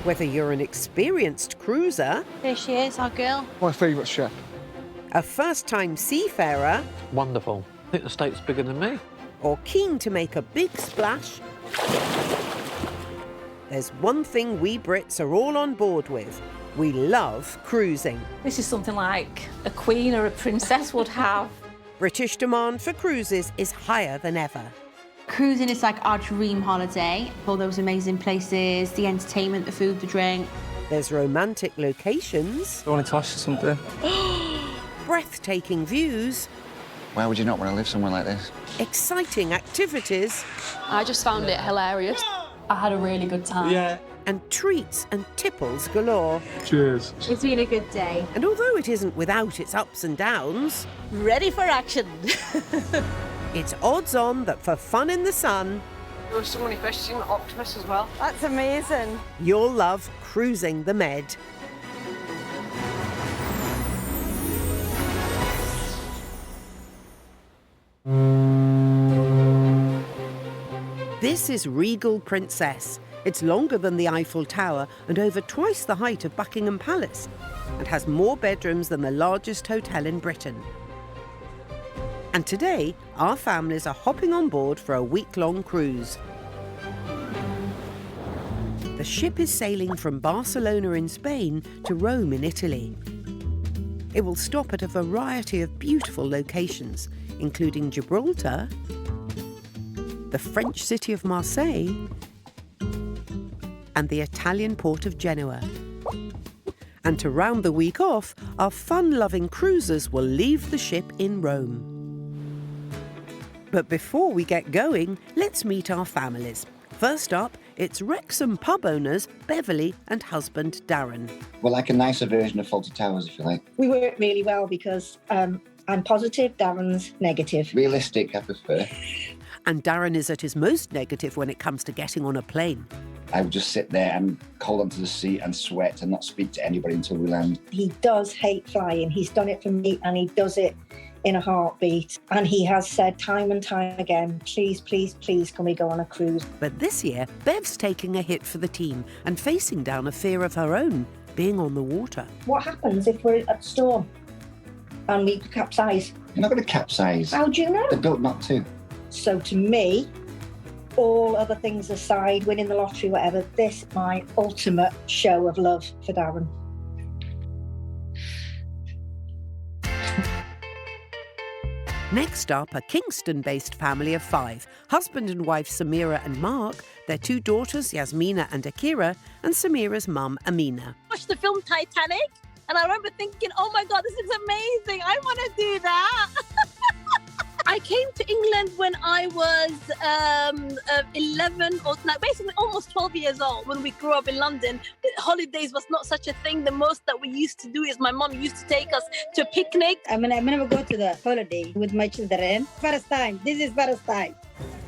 Whether you're an experienced cruiser, Here she is, our girl. My favourite chef. a first-time seafarer, Wonderful. I think the steak's bigger than me. or keen to make a big splash, there's one thing we Brits are all on board with. We love cruising. This is something like a queen or a princess would have. British demand for cruises is higher than ever. Cruising is like our dream holiday. All those amazing places, the entertainment, the food, the drink. There's romantic locations, I wanted to ask you something. breathtaking views, Why would you not want to live somewhere like this? exciting activities, I just found it hilarious. I had a really good time. Yeah. and treats and tipples galore. Cheers. It's been a good day. And although it isn't without its ups and downs, Ready for action. it's odds on that for fun in the sun, There was so many fish, seen the octopus as well. That's amazing. you'll love cruising the Med. This is Regal Princess. It's longer than the Eiffel Tower and over twice the height of Buckingham Palace, and has more bedrooms than the largest hotel in Britain. And today, our families are hopping on board for a week-long cruise. The ship is sailing from Barcelona in Spain to Rome in Italy. It will stop at a variety of beautiful locations, including Gibraltar, the French city of Marseille, and the Italian port of Genoa. And to round the week off, our fun-loving cruisers will leave the ship in Rome. But before we get going, let's meet our families. First up, it's Wrexham pub owners Beverly and husband Darren. We're like a nicer version of Fawlty Towers, if you like. We work really well because I'm positive, Darren's negative. Realistic, I prefer. And Darren is at his most negative when it comes to getting on a plane. I would just sit there and hold onto the seat and sweat and not speak to anybody until we land. He does hate flying. He's done it for me and he does it in a heartbeat. And he has said time and time again, please, please, please, can we go on a cruise? But this year, Bev's taking a hit for the team and facing down a fear of her own, being on the water. What happens if we're at storm and we capsize? You're not going to capsize. How do you know? They're built not to. So to me, all other things aside, winning the lottery, whatever, this is my ultimate show of love for Darren. Next up, a Kingston-based family of 5. Husband and wife Samira and Mark, their 2 daughters Yasmina and Akira, and Samira's mum Amina. Watched the film Titanic, and I remember thinking, oh my God, this is amazing. I want to do that. I came to England when I was 11 or basically almost 12 years old. When we grew up in London, holidays was not such a thing. The most that we used to do is my mom used to take us to a picnic. I'm gonna go to the holiday with my children. First time. This is first time.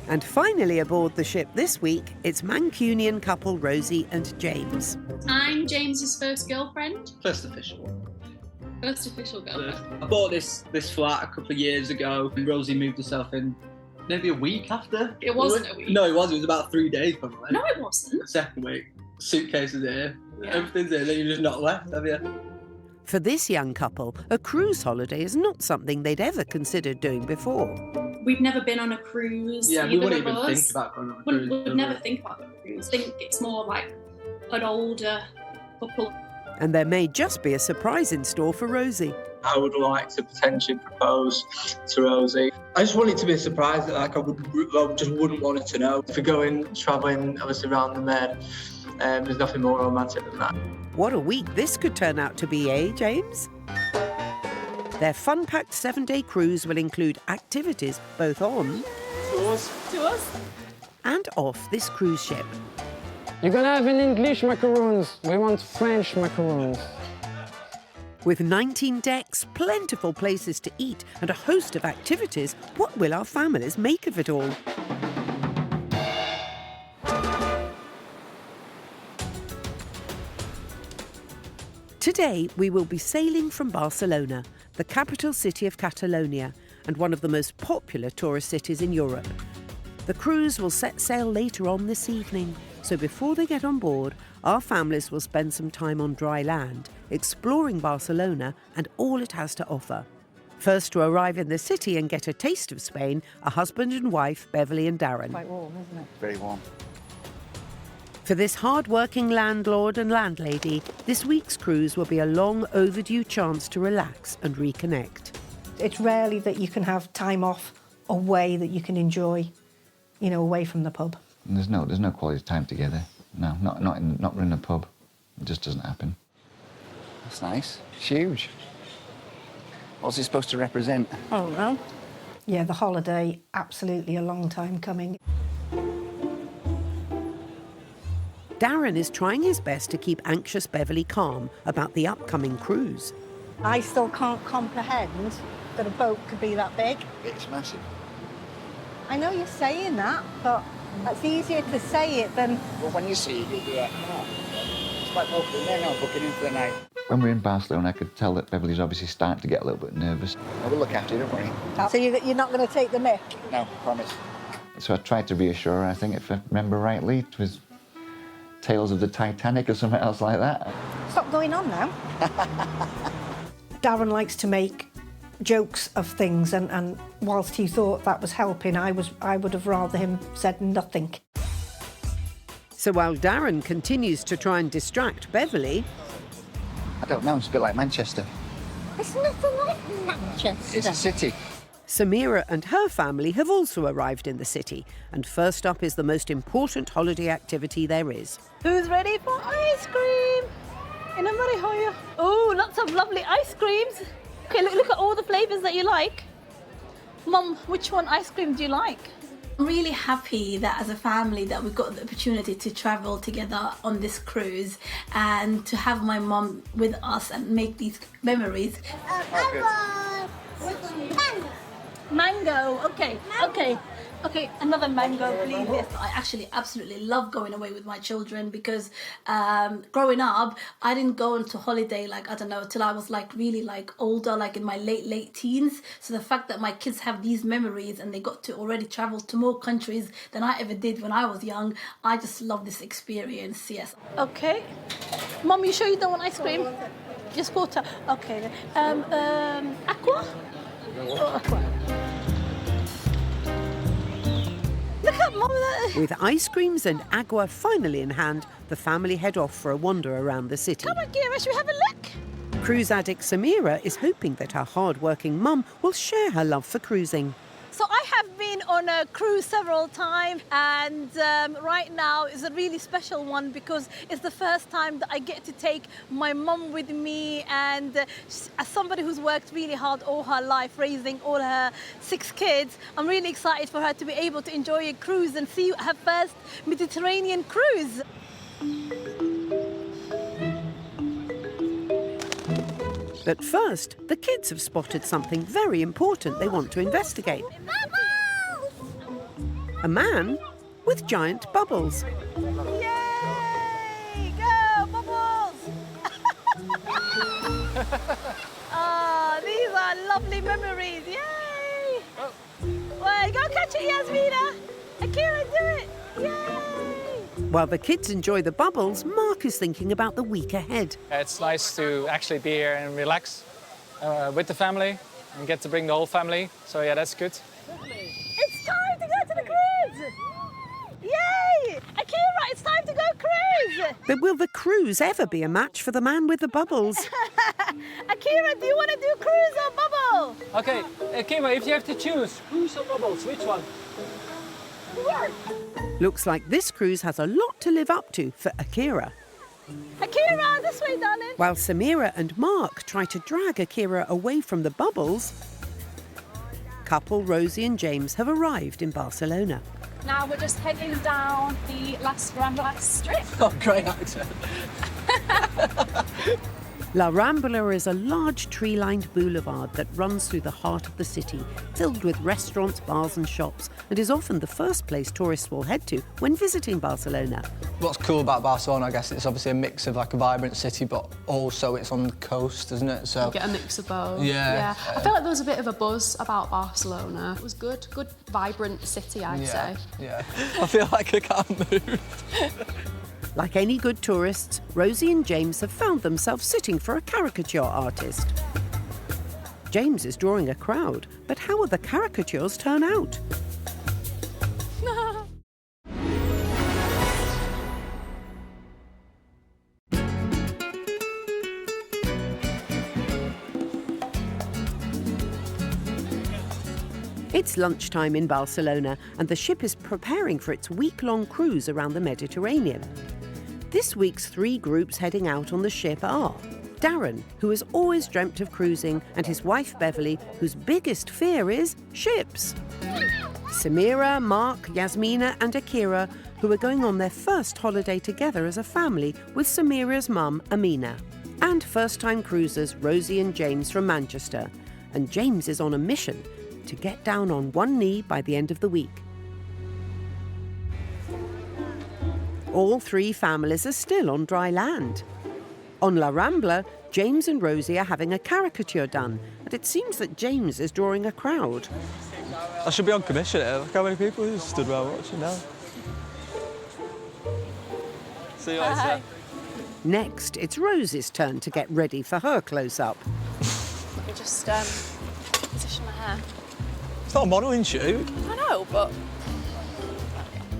And finally aboard the ship this week, it's Mancunian couple Rosie and James. I'm James's first girlfriend. First official one. First official girlfriend. I bought this flat a couple of years ago, and Rosie moved herself in maybe a week after. It wasn't a week. No, it wasn't. It was about 3 days probably. No, it wasn't. The second week, suitcases here, Yeah. everything's here, then you're just not left, have you? For this young couple, a cruise holiday is not something they'd ever considered doing before. We've never been on a cruise. Yeah, we either wouldn't of even us. think about going on a Wouldn't- cruise. We'd never think about going on a cruise. I think it's more like an older couple. And there may just be a surprise in store for Rosie. I would like to potentially propose to Rosie. I just want it to be a surprise that I just wouldn't want her to know. If we're going travelling obviously around the Med, there's nothing more romantic than that. What a week this could turn out to be, eh, James? Their fun-packed 7-day cruise will include activities both on To us. and off this cruise ship. You're gonna have an English macaroons. We want French macaroons. With 19 decks, plentiful places to eat, and a host of activities, what will our families make of it all? Today, we will be sailing from Barcelona, the capital city of Catalonia, and one of the most popular tourist cities in Europe. The cruise will set sail later on this evening. So before they get on board, our families will spend some time on dry land, exploring Barcelona and all it has to offer. First to arrive in the city and get a taste of Spain are husband and wife, Beverly and Darren. Quite warm, isn't it? Very warm. For this hard-working landlord and landlady, this week's cruise will be a long overdue chance to relax and reconnect. It's rarely that you can have time off away that you can enjoy, you know, away from the pub. And there's no quality time together. No, not in a pub. It just doesn't happen. That's nice. It's huge. What's it supposed to represent? Oh, no. Yeah, the holiday, absolutely a long time coming. Darren is trying his best to keep anxious Beverly calm about the upcoming cruise. I still can't comprehend that a boat could be that big. It's massive. I know you're saying that, but that's easier to say it than... Well, when you see it, you'll be like, oh, it's like opening there now, booking in for the night. When we're in Barcelona, I could tell that Beverly's obviously starting to get a little bit nervous. I will look after you, don't worry. So you're not going to take the mick? No, promise. So I tried to reassure her. I think if I remember rightly, it was Tales of the Titanic or something else like that. Stop going on now. Darren likes to make jokes of things, and whilst he thought that was helping, I would have rather him said nothing. So while Darren continues to try and distract Beverly... I don't know, it's a bit like Manchester. It's nothing like Manchester. It's a city. Samira and her family have also arrived in the city, and first up is the most important holiday activity there is. Who's ready for ice cream? Oh, lots of lovely ice creams. Okay, look at all the flavours that you like. Mum, which one ice cream do you like? I'm really happy that as a family that we got the opportunity to travel together on this cruise and to have my mum with us and make these memories. Mango, okay, another mango, please. Yes, I actually absolutely love going away with my children because growing up, I didn't go into holiday till I was really older, in my late teens. So the fact that my kids have these memories and they got to already travel to more countries than I ever did when I was young, I just love this experience, yes. Okay. Mum, you sure you don't want ice cream? Just water. Okay. Aqua? Oh, aqua. Look at Mum. With ice creams and agua finally in hand, the family head off for a wander around the city. Come on, Kira, should we have a look? Cruise addict Samira is hoping that her hard-working mum will share her love for cruising. So I have been on a cruise several times, and right now is a really special one because it's the first time that I get to take my mum with me, and as somebody who's worked really hard all her life raising all her 6 kids, I'm really excited for her to be able to enjoy a cruise and see her first Mediterranean cruise. But first, the kids have spotted something very important they want to investigate. Bubbles! A man with giant bubbles. Yay! Go, Bubbles! Oh, these are lovely memories. Yay! Well, go catch it, Yasmina. Akira, do it. Yay! While the kids enjoy the bubbles, Mark is thinking about the week ahead. It's nice to actually be here and relax with the family and get to bring the whole family. So yeah, that's good. It's time to go to the cruise! Yay! Akira, it's time to go cruise! But will the cruise ever be a match for the man with the bubbles? Akira, do you want to do cruise or bubble? Okay, Akira, if you have to choose, cruise or bubbles, which one? Looks like this cruise has a lot to live up to for Akira. Akira, this way, darling. While Samira and Mark try to drag Akira away from the bubbles, couple Rosie and James have arrived in Barcelona. Now we're just heading down the last strip. Oh, great accent. La Rambla is a large tree-lined boulevard that runs through the heart of the city, filled with restaurants, bars and shops, and is often the first place tourists will head to when visiting Barcelona. What's cool about Barcelona, I guess, it's obviously a mix of like a vibrant city, but also it's on the coast, isn't it? So you get a mix of both. Yeah. I felt like there was a bit of a buzz about Barcelona. It was good, vibrant city, I'd say. Yeah. I feel like I can't move. Like any good tourists, Rosie and James have found themselves sitting for a caricature artist. James is drawing a crowd, but how will the caricatures turn out? It's lunchtime in Barcelona, and the ship is preparing for its week-long cruise around the Mediterranean. This week's 3 groups heading out on the ship are Darren, who has always dreamt of cruising, and his wife Beverly, whose biggest fear is ships. Samira, Mark, Yasmina and Akira, who are going on their first holiday together as a family with Samira's mum, Amina. And first-time cruisers Rosie and James from Manchester. And James is on a mission to get down on one knee by the end of the week. All 3 families are still on dry land. On La Rambla, James and Rosie are having a caricature done, and it seems that James is drawing a crowd. I should be on commission here. Look how many people who stood around watching now. See you later. Next, it's Rosie's turn to get ready for her close-up. Let me just position my hair. It's not a modelling shoot. I know, but...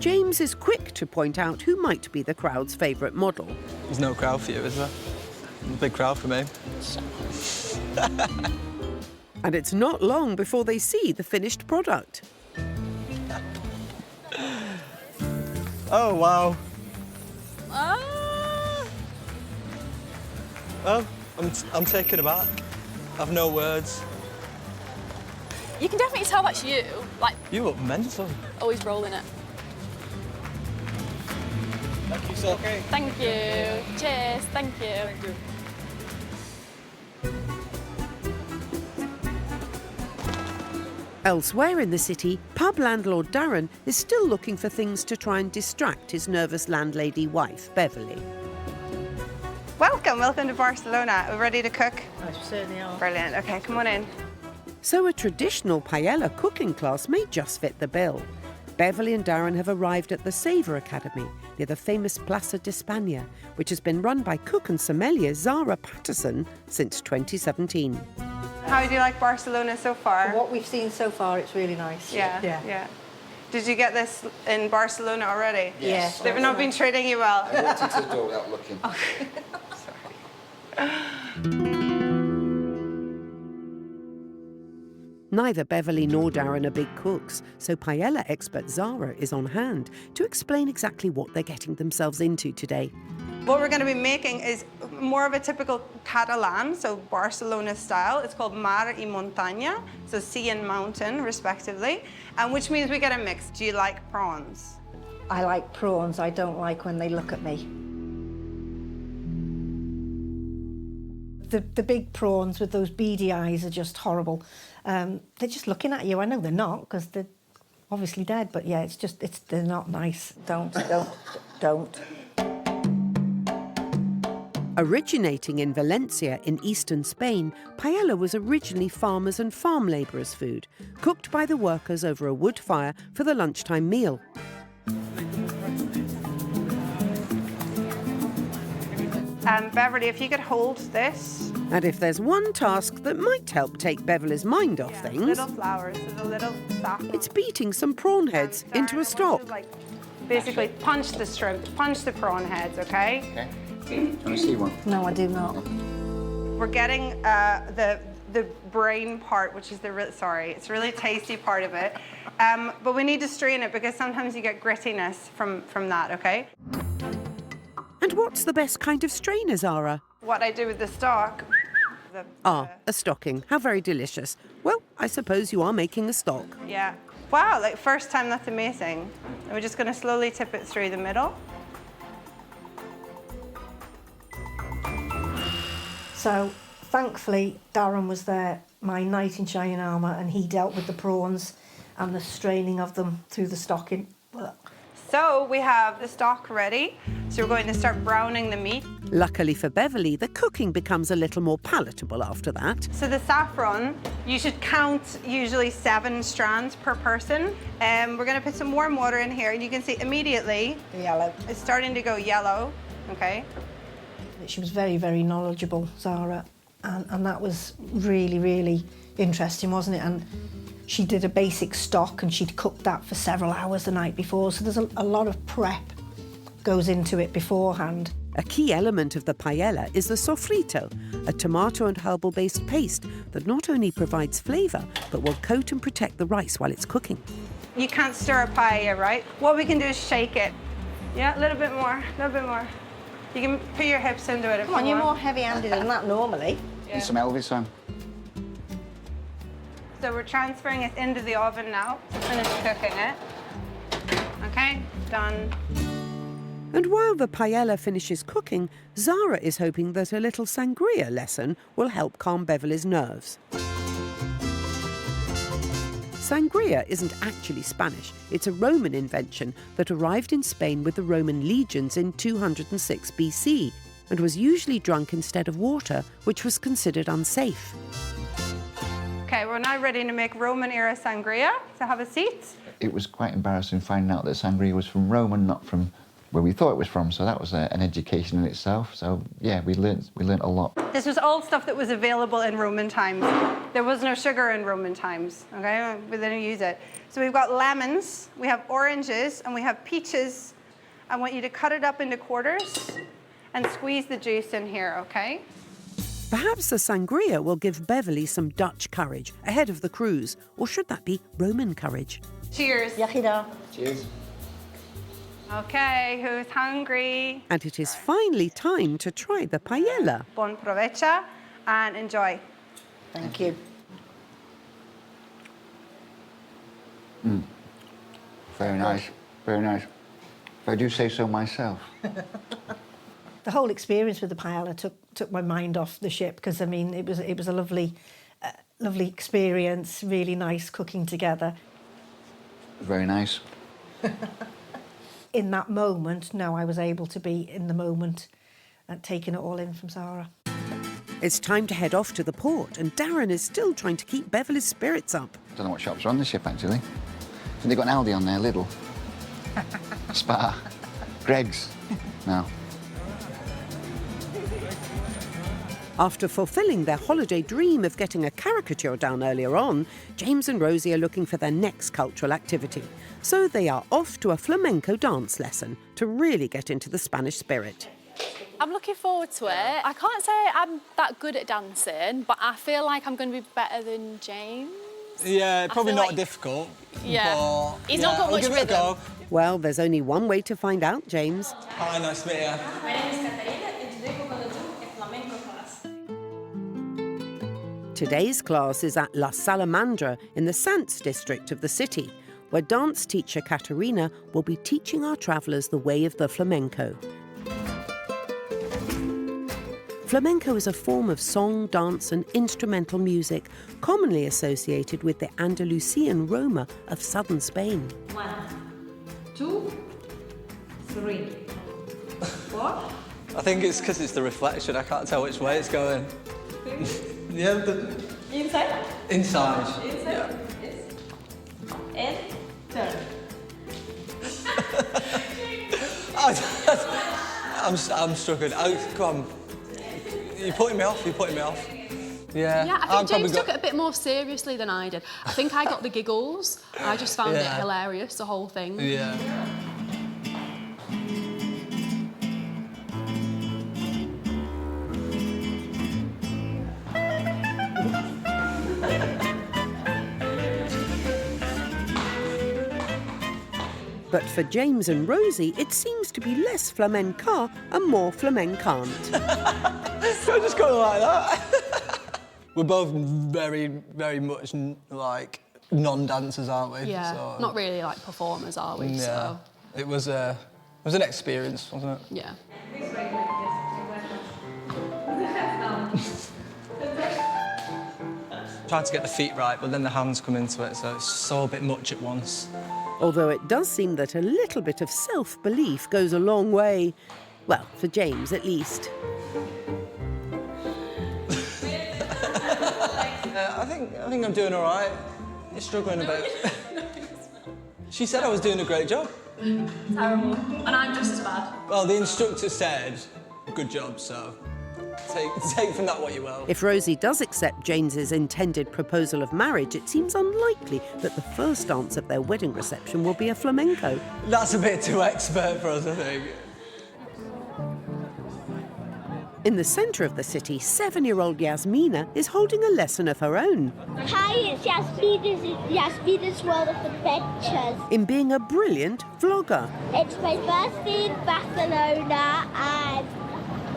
James is quick to point out who might be the crowd's favourite model. There's no crowd for you, is there? There's a big crowd for me. And it's not long before they see the finished product. Oh, wow. Oh, I'm taken aback. I've no words. You can definitely tell that's you. Like, you look mental. Always rolling it. Thank you, sir. Okay. Thank you. Cheers. Thank you. Thank you. Elsewhere in the city, pub landlord Darren is still looking for things to try and distract his nervous landlady wife, Beverly. Welcome to Barcelona. We're ready to cook? I certainly are. Brilliant. Okay, come on in. So a traditional paella cooking class may just fit the bill. Beverly and Darren have arrived at the Savour Academy near the famous Plaza de España, which has been run by cook and sommelier Zara Patterson since 2017. How do you like Barcelona so far? From what we've seen so far, it's really nice. Yeah. Did you get this in Barcelona already? Yes. They've not been treating you well. I walked into the door without looking. Neither Beverly nor Darren are big cooks, so paella expert Zara is on hand to explain exactly what they're getting themselves into today. What we're going to be making is more of a typical Catalan, so Barcelona style. It's called mar y montaña, so sea and mountain, respectively, which means we get a mix. Do you like prawns? I like prawns. I don't like when they look at me. The big prawns with those beady eyes are just horrible. They're just looking at you. I know they're not, because they're obviously dead, but yeah, they're not nice. Don't. Originating in Valencia in eastern Spain, paella was originally farmers' and farm labourers' food, cooked by the workers over a wood fire for the lunchtime meal. Beverly, if you could hold this. And if there's one task that might help take Beverly's mind off things, Little flowers, so the little stock. it's beating some prawn heads into a stock. Basically, punch the shrimp, punch the prawn heads, okay? Okay. Do you want to see one? No, I do not. We're getting the brain part, which is it's a really tasty part of it. But we need to strain it because sometimes you get grittiness from that, okay? And what's the best kind of strainer, Zara? What I do with the stock. A stocking. How very delicious. Well, I suppose you are making a stock. Yeah. Wow, like first time, that's amazing. And we're just going to slowly tip it through the middle. So thankfully, Darren was there, my knight in shining armour, and he dealt with the prawns and the straining of them through the stocking. So we have the stock ready. So we're going to start browning the meat. Luckily for Beverly, the cooking becomes a little more palatable after that. So the saffron, you should count usually 7 strands per person. We're going to put some warm water in here, and you can see immediately yellow. It's starting to go yellow. Okay. She was very, very knowledgeable, Zara, and that was really, really interesting, wasn't it? And she did a basic stock, and she'd cooked that for several hours the night before, so there's a lot of prep goes into it beforehand. A key element of the paella is the sofrito, a tomato and herbal-based paste that not only provides flavour, but will coat and protect the rice while it's cooking. You can't stir a paella, right? What we can do is shake it. Yeah, a little bit more, a little bit more. You can put your hips into it if Come on, you you're want. more heavy-handed than that normally. Need some Elvis on. So we're transferring it into the oven now to finish cooking it. Okay, done. And while the paella finishes cooking, Zara is hoping that a little sangria lesson will help calm Beverly's nerves. Sangria isn't actually Spanish. It's a Roman invention that arrived in Spain with the Roman legions in 206 BC and was usually drunk instead of water, which was considered unsafe. Okay, we're now ready to make Roman-era sangria, so have a seat. It was quite embarrassing finding out that sangria was from Rome and not from where we thought it was from, so that was an education in itself. So yeah, we learnt a lot. This was all stuff that was available in Roman times. There was no sugar in Roman times, okay? We didn't use it. So we've got lemons, we have oranges, and we have peaches. I want you to cut it up into quarters and squeeze the juice in here, okay? Perhaps the sangria will give Beverly some Dutch courage ahead of the cruise, or should that be Roman courage? Cheers. Yachida. Cheers. Okay, who's hungry? And it is finally time to try the paella. Bon provecho and enjoy. Thank you. Very nice, very nice. If I do say so myself. The whole experience with the paella took my mind off the ship, because I mean it was a lovely experience, really nice cooking together. Very nice. In that moment, now I was able to be in the moment and taking it all in from Zara. It's time to head off to the port, and Darren is still trying to keep Beverly's spirits up. Don't know what shops are on the ship, actually. I think they've got an Aldi on there, Lidl. Spar. Greggs. No. After fulfilling their holiday dream of getting a caricature down earlier on, James and Rosie are looking for their next cultural activity. So they are off to a flamenco dance lesson to really get into the Spanish spirit. I'm looking forward to it. I can't say I'm that good at dancing, but I feel like I'm going to be better than James. Yeah, probably not like, difficult. Yeah. But, He's not got much give it a rhythm. go. Well, there's only one way to find out, James. Hi, nice to meet you. My name is Catalan, and today we're going to do a flamenco class. Today's class is at La Salamandra in the Sants district of the city, where dance teacher Katerina will be teaching our travellers the way of the flamenco. Flamenco is a form of song, dance and instrumental music commonly associated with the Andalusian Roma of southern Spain. 1, 2, 3, 4. I think it's because it's the reflection. I can't tell which way it's going. Yeah, Inside? inside. Inside? Yeah. Yes. And turn. I'm struggling. Oh, come on. You're putting me off. Yeah. Yeah, I think James took it a bit more seriously than I did. I think I got the giggles. I just found it hilarious, the whole thing. Yeah. But for James and Rosie, it seems to be less flamenca and more flamencant. I just got it like that. We're both very, very much like non-dancers, aren't we? Yeah, so, not really like performers, are we? Yeah. So. It was an experience, wasn't it? Yeah. Tried to get the feet right, but then the hands come into it, so it's all a bit much at once. Although it does seem that a little bit of self-belief goes a long way. Well, for James at least. I think I'm doing all right. You're struggling a bit. She said I was doing a great job. Terrible. And I'm just as bad. Well, the instructor said, good job, so take from that what you will. If Rosie does accept James's intended proposal of marriage, it seems unlikely that the first dance at their wedding reception will be a flamenco. That's a bit too expert for us, I think. In the centre of the city, 7-year-old Yasmina is holding a lesson of her own. Hi, it's Yasmina's World of Adventures. In being a brilliant vlogger. It's my first day in Barcelona and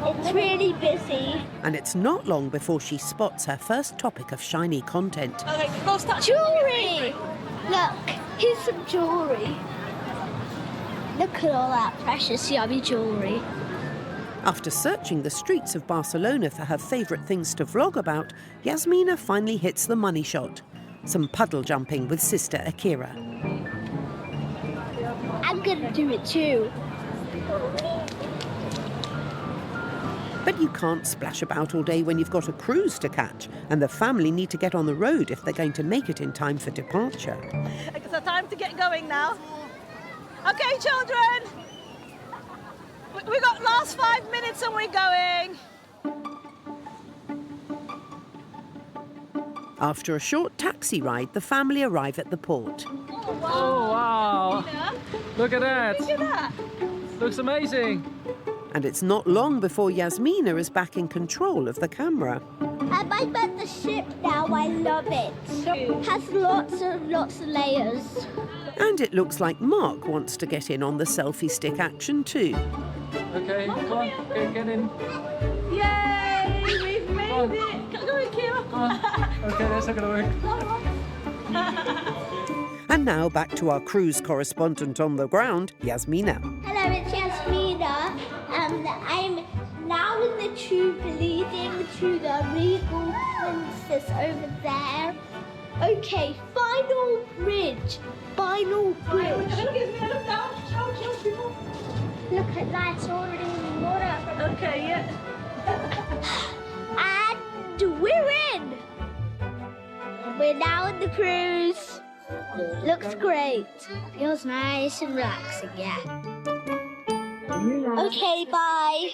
it's really busy. And it's not long before she spots her first topic of shiny content. Okay, go start. Jewellery! Look, here's some jewellery. Look at all that precious yummy jewellery. After searching the streets of Barcelona for her favourite things to vlog about, Yasmina finally hits the money shot. Some puddle jumping with sister Akira. I'm gonna do it too. But you can't splash about all day when you've got a cruise to catch, and the family need to get on the road if they're going to make it in time for departure. So time to get going now. Okay, children. We got last 5 minutes and we're going. After a short taxi ride, the family arrive at the port. Oh, wow. Oh, wow. Look at that. Look at that. Looks amazing. And it's not long before Yasmina is back in control of the camera. I'm at the ship now, I love it. It has lots of layers. And it looks like Mark wants to get in on the selfie stick action too. Okay, come on, get in. Yay, we've made it. Go in, Kayla. Okay, that's not gonna work. And now back to our cruise correspondent on the ground, Yasmina. Hello, it's Yasmina. I'm now in the tube leading to the Regal Princess over there. Okay, final bridge. Final bridge. Look at that, it's already in the water. Okay, yeah. And we're in. We're now on the cruise. Looks great. Feels nice and relaxing, yeah. Okay, bye.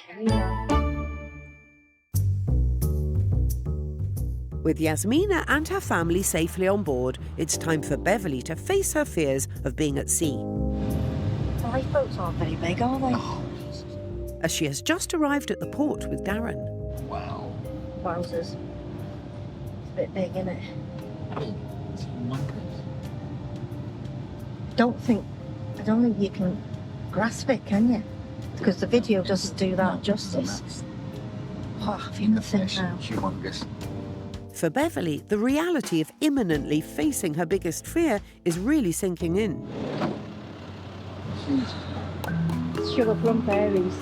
With Yasmina and her family safely on board, it's time for Beverly to face her fears of being at sea. Lifeboats aren't very big, are they? As she has just arrived at the port with Darren. Wow. Wowzers. It's a bit big, isn't it? I don't think you can grasp it, can you? Because the video doesn't do that justice. Oh, I feel nothing now. Humongous. For Beverly, the reality of imminently facing her biggest fear is really sinking in. Sugar plum berries.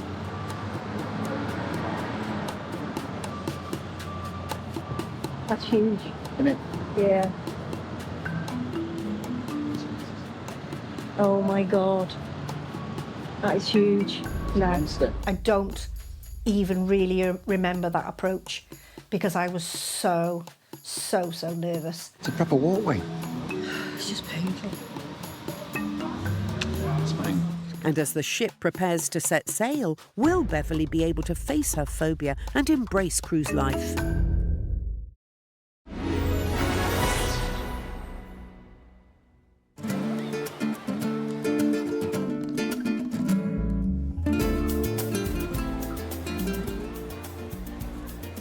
That's huge. Isn't it? Yeah. Oh my God. That is huge. No, I don't even really remember that approach because I was so nervous. It's a proper walkway. It's just painful. It's fine. And as the ship prepares to set sail, will Beverly be able to face her phobia and embrace cruise life?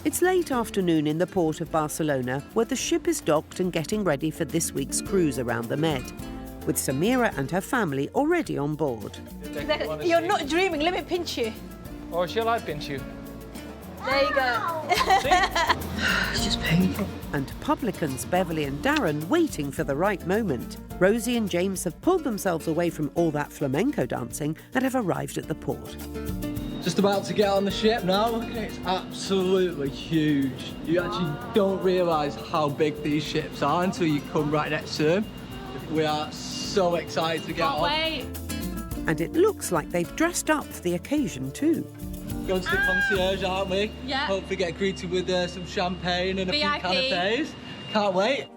It's late afternoon in the port of Barcelona, where the ship is docked and getting ready for this week's cruise around the Med, with Samira and her family already on board. You're not dreaming, let me pinch you. Or shall I pinch you? There you go. It's just painful. And publicans Beverly and Darren waiting for the right moment. Rosie and James have pulled themselves away from all that flamenco dancing and have arrived at the port. Just about to get on the ship now. It's absolutely huge. You actually don't realise how big these ships are until you come right next to them. We are so excited to get on. Wait. And it looks like they've dressed up for the occasion too. Going to the concierge, aren't we? Yeah. Hopefully get greeted with some champagne and a few VIP. canapes. Can't wait.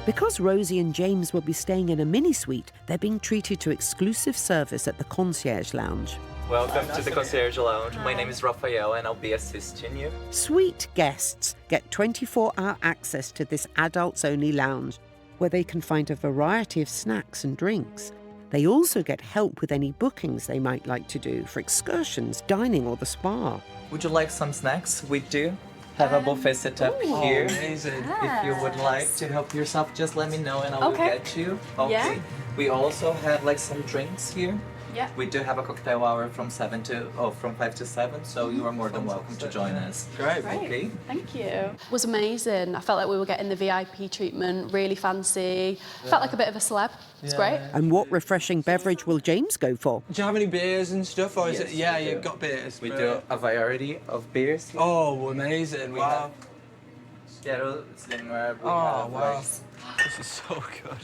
Because Rosie and James will be staying in a mini-suite, they're being treated to exclusive service at the concierge lounge. Welcome to the concierge lounge. My name is Rafael and I'll be assisting you. Suite guests get 24-hour access to this adults-only lounge, where they can find a variety of snacks and drinks. They also get help with any bookings they might like to do for excursions, dining or the spa. Would you like some snacks? We do have a buffet set up here. Amazing. If you would like to help yourself, just let me know and I will get you. Okay. Yeah. We also have like some drinks here. Yeah. We do have a cocktail hour from 5 to 7, so you are more than welcome to join us. Great. Okay. Thank you. It was amazing. I felt like we were getting the VIP treatment, really fancy. Felt like a bit of a celeb. It's great. And what refreshing beverage will James go for? Do you have any beers and stuff, or is Yes, it? Yeah, we do. you've got beers. We do a variety of beers here. Oh, amazing! Wow. Yellow, Slinger, we Oh, have wow. like This is so good.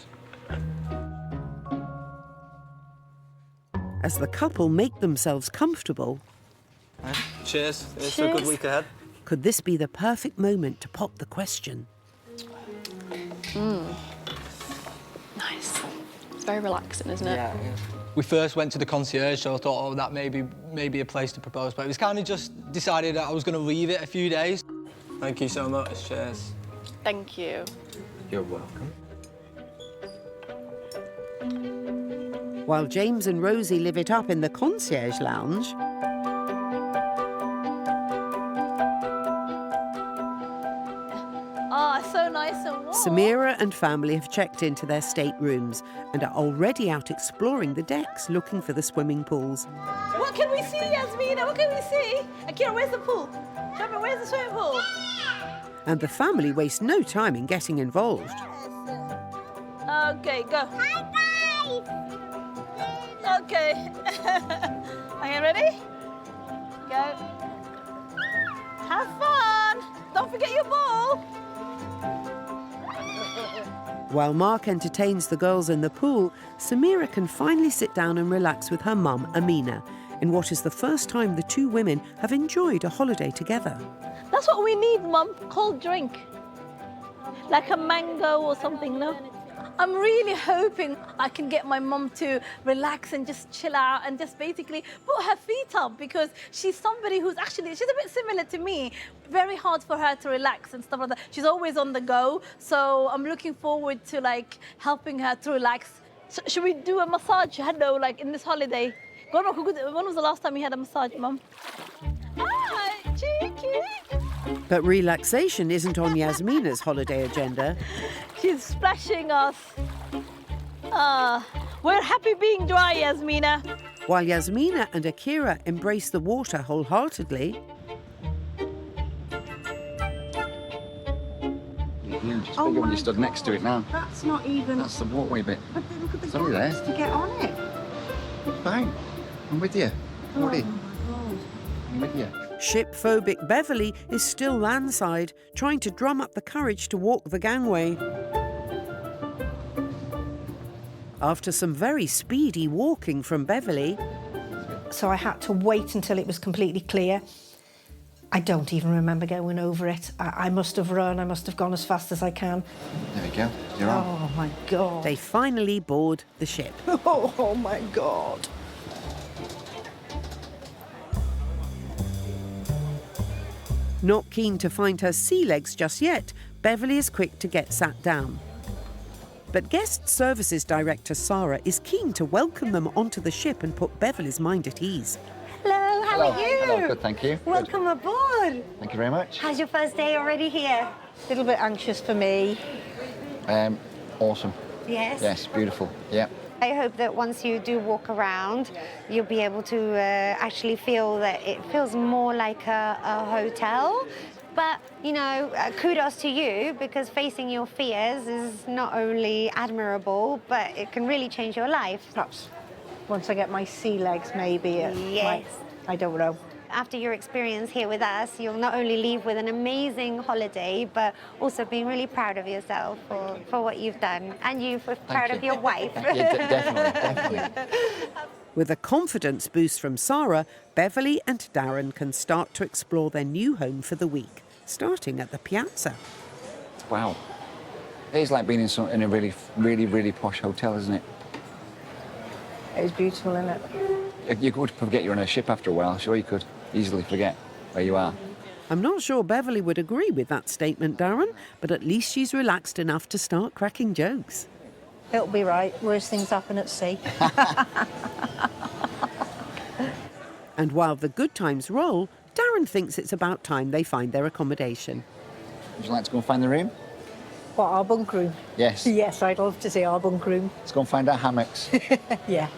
As the couple make themselves comfortable, Cheers. It's a good week ahead. could this be the perfect moment to pop the question? Nice. It's very relaxing, isn't it? Yeah. We first went to the concierge, so I thought, oh, that may be a place to propose. But it was kind of just decided that I was going to leave it a few days. Thank you so much. Cheers. Thank you. You're welcome. While James and Rosie live it up in the concierge lounge, Oh, so nice and warm. Samira and family have checked into their staterooms and are already out exploring the decks looking for the swimming pools. What can we see, Yasmina? What can we see? Akira, where's the pool? Show me, where's the swimming pool? And the family waste no time in getting involved. Okay, go. Hi, guys. Okay. Are you ready? Go. Have fun. Don't forget your ball. While Mark entertains the girls in the pool, Samira can finally sit down and relax with her mum, Amina, in what is the first time the two women have enjoyed a holiday together. That's what we need, Mum. Cold drink. Like a mango or something, no? I'm really hoping I can get my mum to relax and just chill out and just basically put her feet up, because she's somebody who's actually, she's a bit similar to me. Very hard for her to relax and stuff like that. She's always on the go. So I'm looking forward to like helping her to relax. So, should we do a massage, hello, like in this holiday? When was the last time you had a massage, Mum? Hi, cheeky. But relaxation isn't on Yasmina's holiday agenda. She's splashing us. We're happy being dry, Yasmina. While Yasmina and Akira embrace the water wholeheartedly, Huge. It's bigger when you stood next to it now. That's not even... That's the walkway bit. But look at the Sorry there. to get on it. Fine. I'm with you. Woody. I'm with you. ship-phobic Beverly is still landside, trying to drum up the courage to walk the gangway. After some very speedy walking from Beverly... So I had to wait until it was completely clear. I don't even remember going over it. I must have run, I must have gone as fast as I can. There we go, you're on. Oh my God. They finally board the ship. Oh my God. Not keen to find her sea legs just yet, Beverly is quick to get sat down. But Guest Services Director Sarah is keen to welcome them onto the ship and put Beverly's mind at ease. Hello, how are you? Hello, good, thank you. Welcome aboard. Thank you very much. How's your first day already here? A little bit anxious for me. Awesome. Yes? Yes, beautiful, yeah. I hope that once you do walk around, you'll be able to actually feel that it feels more like a hotel. But, you know, kudos to you, because facing your fears is not only admirable, but it can really change your life. Perhaps once I get my sea legs, maybe. Yes. I don't know. After your experience here with us, you'll not only leave with an amazing holiday, but also being really proud of yourself for what you've done. And you for proud of your wife. Yeah, definitely. With a confidence boost from Sarah, Beverly and Darren can start to explore their new home for the week, starting at the Piazza. Wow. It is like being in a really posh hotel, isn't it? It was beautiful, isn't it? You could forget you're on a ship after a while. Sure, you could easily forget where you are. I'm not sure Beverly would agree with that statement, Darren, but at least she's relaxed enough to start cracking jokes. It'll be right. Worst things happen at sea. And while the good times roll, Darren thinks it's about time they find their accommodation. Would you like to go and find the room? What, our bunk room? Yes. Yes, I'd love to see our bunk room. Let's go and find our hammocks. Yeah.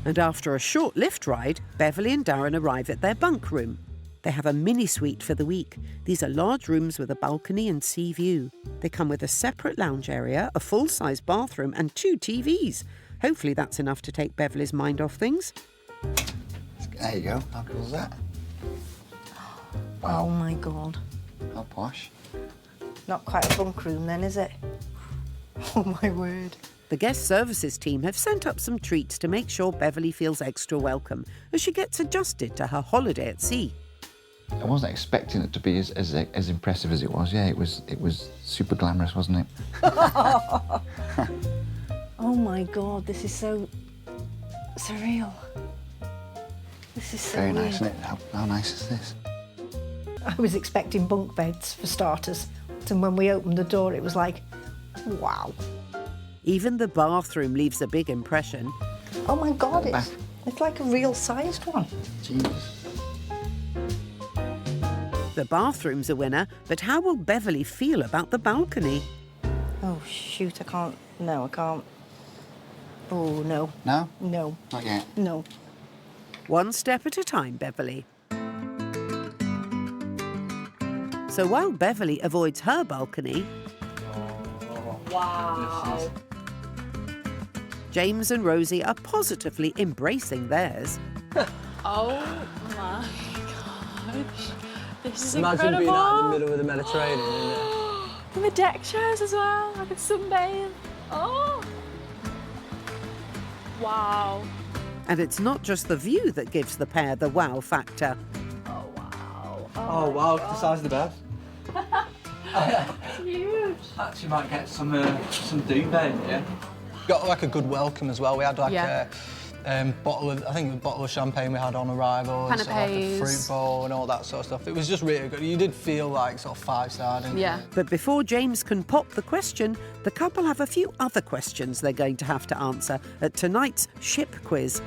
And after a short lift ride, Beverly and Darren arrive at their bunk room. They have a mini suite for the week. These are large rooms with a balcony and sea view. They come with a separate lounge area, a full-size bathroom and 2 TVs. Hopefully that's enough to take Beverly's mind off things. There you go. How cool is that? Wow. Oh my God. How posh. Not quite a bunk room then, is it? Oh my word. The guest services team have sent up some treats to make sure Beverly feels extra welcome as she gets adjusted to her holiday at sea. I wasn't expecting it to be as impressive as it was. Yeah, it was super glamorous, wasn't it? Oh my God, this is so surreal. This is so Very weird. nice, isn't it? How nice is this? I was expecting bunk beds for starters, and when we opened the door, it was like, wow. Even the bathroom leaves a big impression. Oh my God, it's like a real-sized one. Jesus. The bathroom's a winner, but how will Beverly feel about the balcony? Oh shoot, I can't. No, I can't. Oh no. No? No. Not yet. No. One step at a time, Beverly. So while Beverly avoids her balcony, Wow. James and Rosie are positively embracing theirs. Oh my gosh. This is Imagine incredible. being out in the middle of the Mediterranean, isn't it? And the deck chairs as well. I could sunbathe. Oh. Wow. And it's not just the view that gives the pair the wow factor. Oh wow. Oh wow, the size of the bed. It's huge. Actually might get some duvet, yeah. Got like a good welcome as well. We had like a bottle of champagne we had on arrival, and sort of like a fruit bowl and all that sort of stuff. It was just really good. You did feel like sort of 5-star, didn't you? But before James can pop the question, the couple have a few other questions they're going to have to answer at tonight's ship quiz.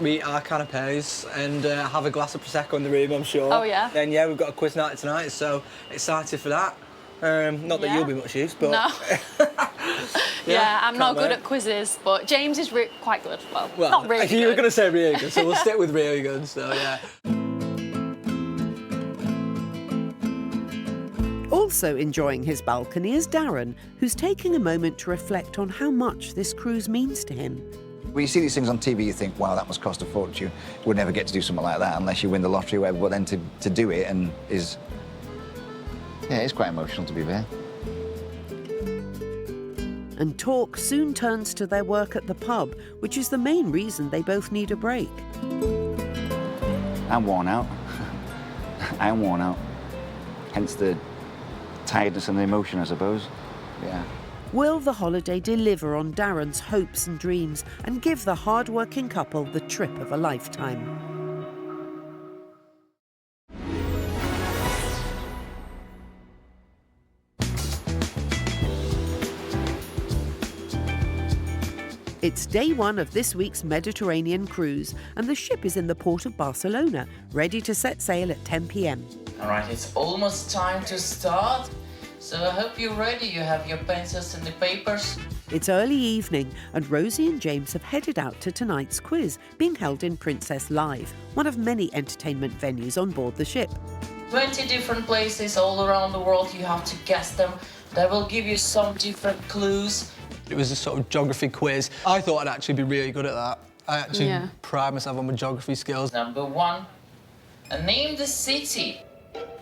We eat our canapes and have a glass of Prosecco in the room, I'm sure. Oh, yeah? Then, yeah, we've got a quiz night tonight, so excited for that. Not that you'll be much use, but... No. Yeah, I'm not can't good wait. at quizzes, but James is quite good. Well, Well, not really you were good. going to say really good, so we'll stick with really good, so yeah. Also enjoying his balcony is Darren, who's taking a moment to reflect on how much this cruise means to him. When you see these things on TV, you think, wow, that must cost a fortune. We'll never get to do something like that unless you win the lottery or whatever. But then to do it and is... Yeah, it's quite emotional, to be fair. And talk soon turns to their work at the pub, which is the main reason they both need a break. I'm worn out. I'm worn out. Hence the tiredness and the emotion, I suppose. Yeah. Will the holiday deliver on Darren's hopes and dreams and give the hard-working couple the trip of a lifetime? It's day one of this week's Mediterranean cruise, and the ship is in the port of Barcelona, ready to set sail at 10 p.m. All right, it's almost time to start. So I hope you're ready. You have your pencils and the papers. It's early evening and Rosie and James have headed out to tonight's quiz, being held in Princess Live, one of many entertainment venues on board the ship. 20 different places all around the world, you have to guess them. They will give you some different clues. It was a sort of geography quiz. I thought I'd actually be really good at that. I actually pride myself on my geography skills. Number 1, name the city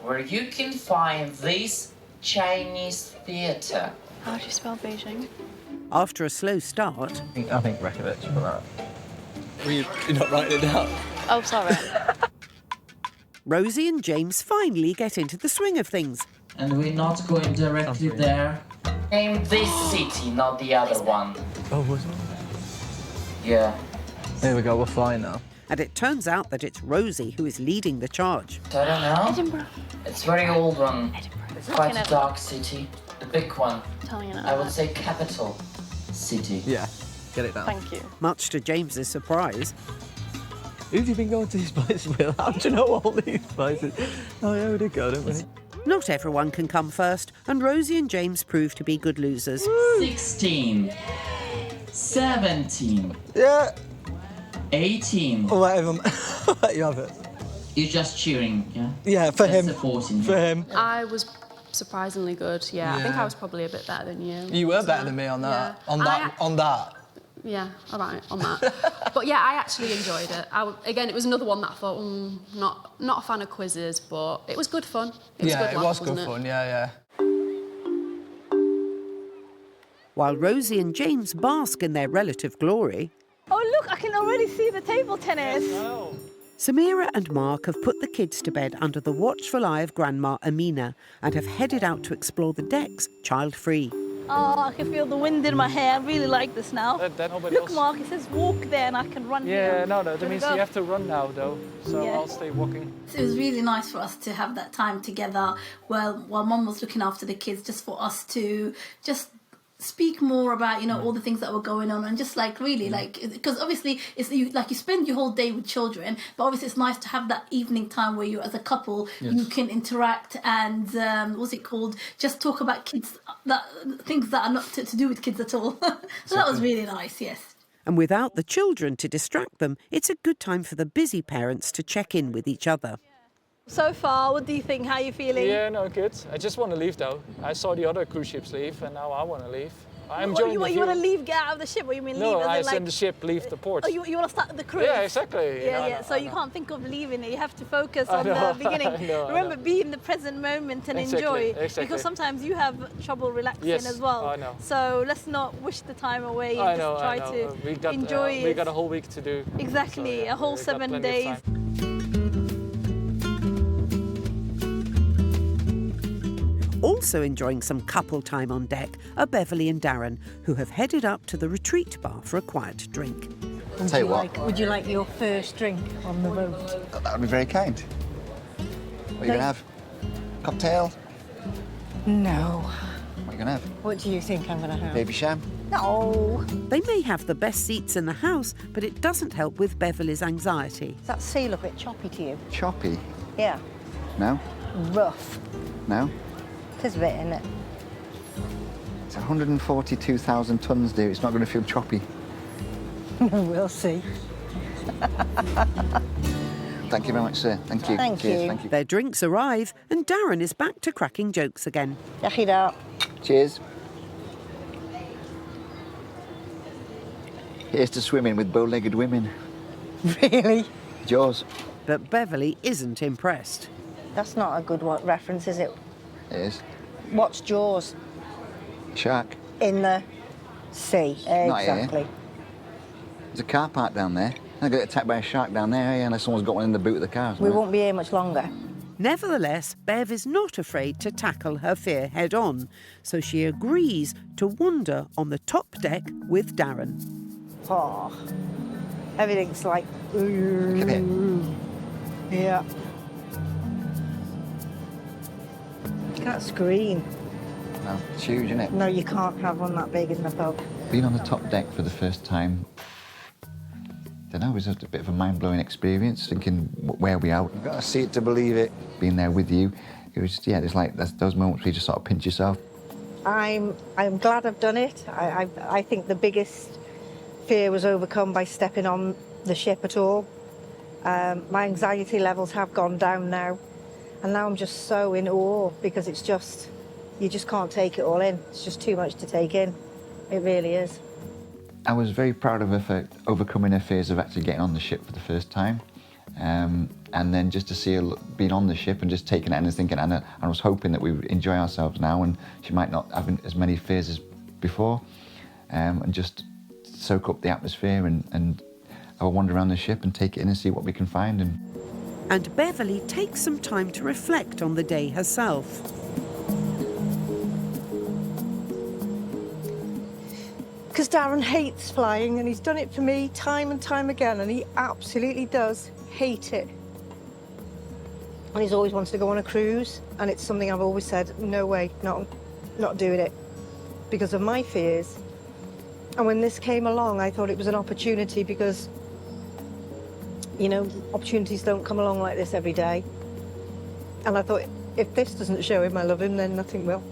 where you can find this Chinese theatre. How do you spell Beijing? After a slow start... I think Reykjavik for that. You're not writing it down? Oh, sorry. Rosie and James finally get into the swing of things. And we're not going directly there. Name this city, not the other one. Oh, was it? Yeah. There we go, we're flying now. And it turns out that it's Rosie who is leading the charge. I don't know. Edinburgh. It's a very old one. Edinburgh. It's quite a dark city. The big one. Telling you now. I would say capital city. Yeah, get it down. Thank you. Much to James's surprise. Who've you been going to these places with? How do you know all these places? Oh yeah, we did go, didn't we? Not everyone can come first, and Rosie and James prove to be good losers. 16. 17. Yeah. 18. I'll let him. I'll let you have it. You're just cheering, yeah? Yeah, for That's him. the 14. For him. I was surprisingly good, yeah. I think I was probably a bit better than you. You were better than me on that. Yeah. On that. Yeah, all right, on that. But yeah, I actually enjoyed it. Again, it was another one that I thought, not a fan of quizzes, but it was good fun. It was good fun, yeah. While Rosie and James bask in their relative glory... Oh, look, I can already see the table tennis. Oh. Samira and Mark have put the kids to bed under the watchful eye of Grandma Amina and have headed out to explore the decks, child-free. Oh, I can feel the wind in my hair. I really like this now. Nobody Look, else... Mark, it says walk there and I can run here. Yeah, no, that means you have to run now, though. So I'll stay walking. It was really nice for us to have that time together while Mum was looking after the kids, just for us to just speak more about, you know, all the things that were going on, and just like really like, because obviously it's you spend your whole day with children, but obviously it's nice to have that evening time where you as a couple you can interact and what's it called, just talk about kids, things that are not to do with kids at all. So that was really nice. Yes. And without the children to distract them, it's a good time for the busy parents to check in with each other. So far, what do you think? How are you feeling? Yeah, no, good. I just want to leave, though. I saw the other cruise ships leave, and now I want to leave. I'm enjoying the view. You want to leave, get out of the ship? What you mean leave? No, I like... send the ship, leave the port. Oh, you want to start the cruise? Yeah, exactly. Yeah. So you can't think of leaving it. You have to focus on the beginning. Remember, be in the present moment and enjoy. Exactly. Because sometimes you have trouble relaxing as well. I know. So let's not wish the time away. And just try to enjoy it. We got a whole week to do. Exactly, a whole 7 days. Also enjoying some couple time on deck are Beverly and Darren, who have headed up to the retreat bar for a quiet drink. I'll tell you what. Would you like your first drink on the boat? That would be very kind. What are you going to have? Cocktail? No. What are you going to have? What do you think I'm going to have? Baby sham? No. They may have the best seats in the house, but it doesn't help with Beverly's anxiety. Does that sea look a bit choppy to you? Choppy? Yeah. No? Rough. No? There's a bit in it. It's 142,000 tonnes, dear. It's not going to feel choppy. We'll see. Thank you very much, sir. Thank you. Thank Cheers. you. Thank you. Their drinks arrive, and Darren is back to cracking jokes again. Cheers. Here's to swimming with bow-legged women. Really? Jaws. But Beverly isn't impressed. That's not a good reference, is it? It is. What's Jaws? Shark. In the sea. Not Exactly. here. There's a car park down there. I get attacked by a shark down there, unless someone's got one in the boot of the car. We won't be here much longer. Nevertheless, Bev is not afraid to tackle her fear head-on, so she agrees to wander on the top deck with Darren. Oh, everything's like... Look at it. Yeah. That screen. No, it's huge, isn't it? No, you can't have one that big in the boat. Being on the top deck for the first time, I don't know, it was a bit of a mind-blowing experience, thinking, where are we out? You've got to see it to believe it. Being there with you, it was just, yeah, there's like those moments where you just sort of pinch yourself. I'm glad I've done it. I think the biggest fear was overcome by stepping on the ship at all. My anxiety levels have gone down now, and now I'm just so in awe because it's just, you just can't take it all in. It's just too much to take in. It really is. I was very proud of her for overcoming her fears of actually getting on the ship for the first time. And then just to see her being on the ship and just taking it in and thinking, and I was hoping that we would enjoy ourselves now and she might not have as many fears as before, and just soak up the atmosphere and have a wander around the ship and take it in and see what we can find. And Beverly takes some time to reflect on the day herself. Because Darren hates flying, and he's done it for me time and time again, and he absolutely does hate it. And he's always wanted to go on a cruise, and it's something I've always said, no way, not doing it, because of my fears. And when this came along, I thought it was an opportunity because, you know, opportunities don't come along like this every day. And I thought, if this doesn't show him I love him, then nothing will.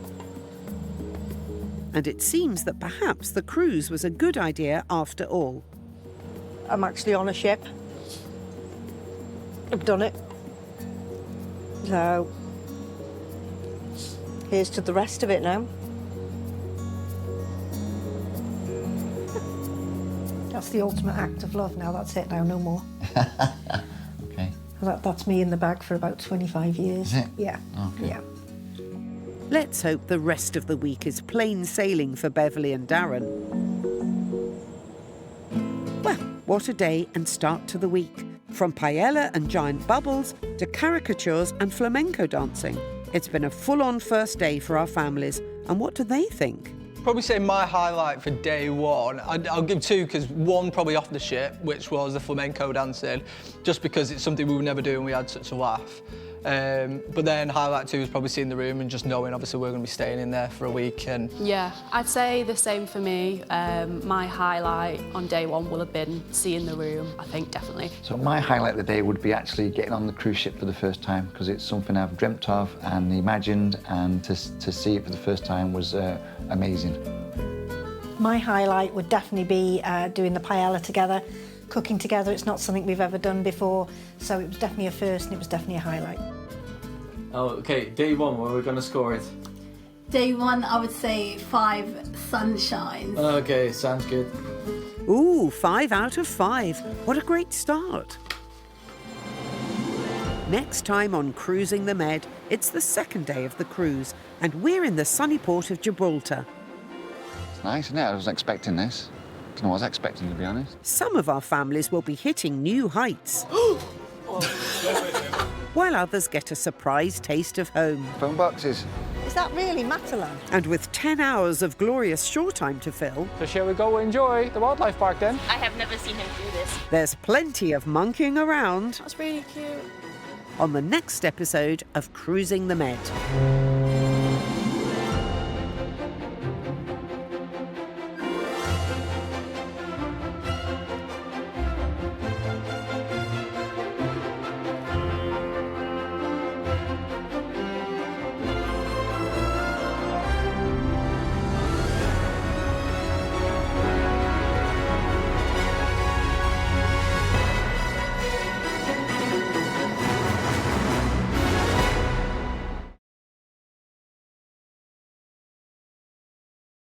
And it seems that perhaps the cruise was a good idea after all. I'm actually on a ship. I've done it. So, here's to the rest of it now. That's the ultimate act of love now, that's it now, no more. Okay. That's me in the bag for about 25 years. Is it? Yeah, okay. Yeah. Let's hope the rest of the week is plain sailing for Beverly and Darren. Well, what a day and start to the week. From paella and giant bubbles to caricatures and flamenco dancing. It's been a full-on first day for our families. And what do they think? Probably say my highlight for day one, I'll give two, because one probably off the ship, which was the flamenco dancing, just because it's something we would never do and we had such a laugh. But then highlight two is probably seeing the room and just knowing obviously we're going to be staying in there for a week. And yeah, I'd say the same for me. My highlight on day one will have been seeing the room, I think, definitely. So my highlight of the day would be actually getting on the cruise ship for the first time, because it's something I've dreamt of and imagined, and to see it for the first time was amazing. My highlight would definitely be doing the paella together, cooking together. It's not something we've ever done before, so it was definitely a first and it was definitely a highlight. Oh, okay, day one, where are we going to score it? Day one, I would say 5 sunshines. Okay, sounds good. Ooh, 5 out of 5. What a great start. Next time on Cruising the Med, it's the second day of the cruise, and we're in the sunny port of Gibraltar. It's nice, isn't it? I wasn't expecting this. I don't know what I was expecting, to be honest. Some of our families will be hitting new heights, while others get a surprise taste of home. Phone boxes. Is that really Matalan? And with 10 hours of glorious shore time to fill, So shall we go enjoy the wildlife park then? I have never seen him do this. there's plenty of monkeying around That's really cute. on the next episode of Cruising the Med.